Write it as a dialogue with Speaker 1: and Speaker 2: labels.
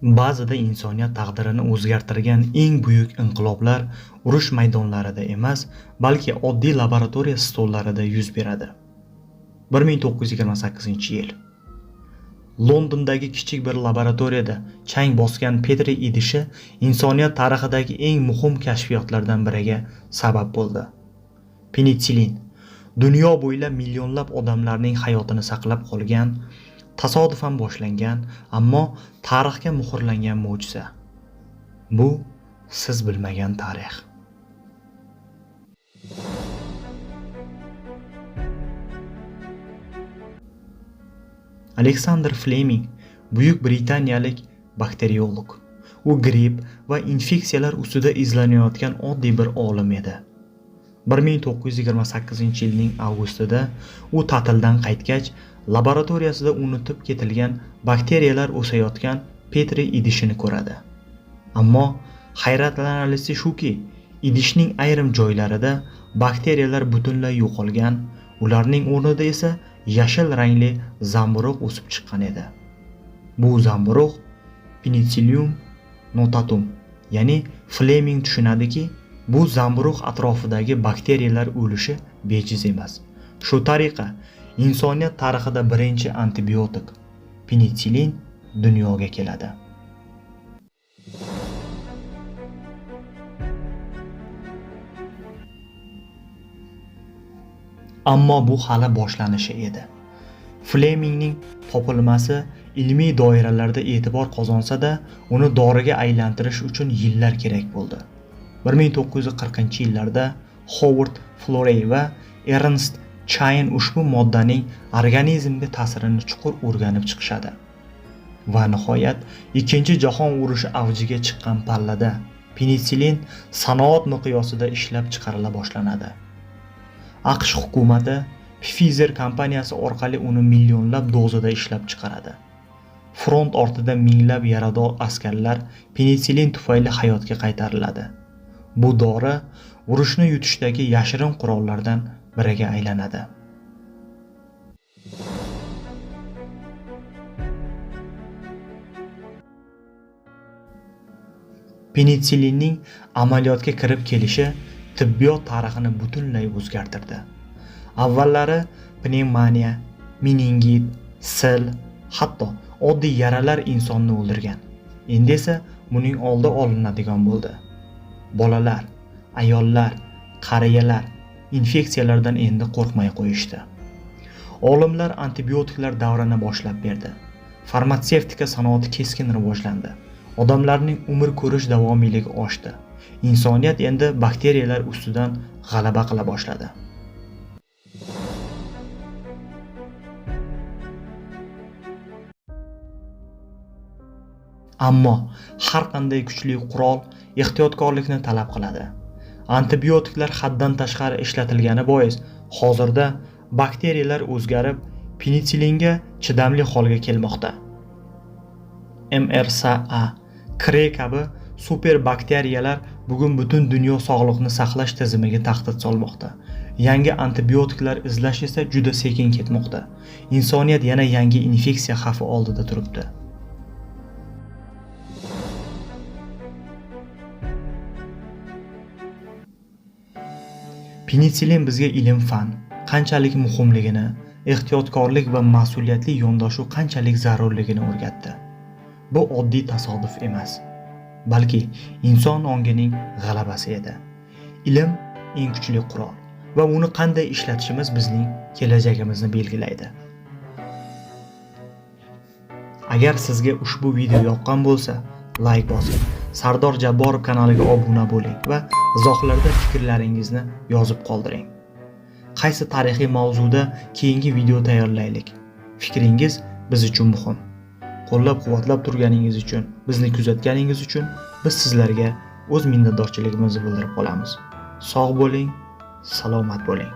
Speaker 1: Ba'zida insoniyat taqdirini o'zgartirgan eng buyuk inqiloblar urush maydonlarida emas, balki oddiy laboratoriya stollarida yuz beradi. 1928-yil. Londondagi kichik bir laboratoriyada chang bosgan Petri idishi insoniyat tarixidagi eng muhim kashfiyotlardan biriga sabab bo'ldi. Penitsilin dunyo bo'ylab millionlab odamlarning hayotini saqlab qolgan, tasodifan boshlangan, ammo tarixga muhrlangan mo'jiza. Bu siz bilmagan tarix. Alexander Fleming Buyuk Britaniyalik bakteriolog. U gripp va infeksiyalar ustida izlanayotgan oddiy bir olim edi. 1928-yilning avgustida u ta'tildan qaytgach, laboratoriyasida unutib ketilgan bakteriyalar o'sayotgan Petri idishini ko'radi. Ammo hayratlanarlisi shuki, idishning ayrim joylarida bakteriyalar butunlay yo'qolgan, ularning o'rnida esa yashil rangli zamburug' o'sib chiqqan edi. Bu zamburug' Penicillium notatum, ya'ni Fleming tushunadiki, bu zamburug' atrofidagi bakteriyalar o'lishi bejiz emas. Shu tariqa insoniyat tarixida birinchi antibiotik penitsilin dunyoga keladi. Ammo bu hali boshlanishi edi. Flemingning topilmasi ilmiy doiralarda e'tibor qozonsa-da, uni doriga aylantirish uchun yillar kerak bo'ldi. 1940-yillarda Howard Florey va Ernst Chain ushbu moddaning organizmga ta'sirini chuqur o'rganib chiqishadi. Va nihoyat, Ikkinchi jahon urushi avjiga chiqqan pallada penitsilin sanoat miqyosida ishlab chiqarila boshlanadi. AQSh hukumati Pfizer kompaniyasi orqali uni millionlab dozada ishlab chiqaradi. Front ortida minglab yarador askarlar penitsilin tufayli hayotga qaytariladi. Bu dori urushni yutishdagi yashirin qurollardan biriga aylanadi. Penitsillinning amaliyotga kirib kelishi tibbiyot tarixini butunlay o'zgartirdi. Avvallari pnevmoniya, meningit, sil, hatto oddiy yaralar insonni o'ldirgan. Endi esa buning oldi olinadigan bo'ldi. Bolalar, ayollar, qariyalar infeksiyalardan endi qo'rqmay qo'yishdi. Olimlar antibiotiklar davrini boshlab berdi. Farmatsevtika sanoati keskin rivojlandi. Odamlarning umr ko'rish davomiyligi oshdi. Insoniyat endi bakteriyalar ustidan g'alaba qila boshladi. Ammo har qanday kuchli qurol ehtiyotkorlikni talab qiladi. Antibiotiklar haddan tashqari ishlatilgani bois, hozirda bakteriyalar o'zgarib, penitsillinga chidamli holga kelmoqda. MRSA, Cre kabi super bakteriyalar bugun butun dunyo sog'liqni saqlash tizimiga tahdid solmoqda. Yangi antibiotiklar izlash esa juda sekin ketmoqda. Insoniyat yana yangi infeksiya xavfi oldida turibdi. Penitsilin bizga ilm-fan qanchalik muhimligini, ehtiyotkorlik va mas'uliyatli yondashuv qanchalik zarurligini o'rgatdi. Bu oddiy tasodif emas, balki inson ongining g'alabasi edi. Ilm eng kuchli qurol va uni qanday ishlatishimiz bizning kelajagimizni belgilaydi. Agar sizga ushbu video yoqqan bo'lsa, like bosing. Sardor Jabborov kanaliga obuna bo'ling va izohlarda fikrlaringizni yozib qoldiring. Qaysi tarixiy mavzuda keyingi video tayyorlaylik? Fikringiz biz uchun muhim. Qo'llab-quvvatlab turganingiz uchun, bizni kuzatganingiz uchun biz sizlarga o'z minnatdorchiligimizni bildirib qolamiz. Sog' bo'ling, salomat bo'ling.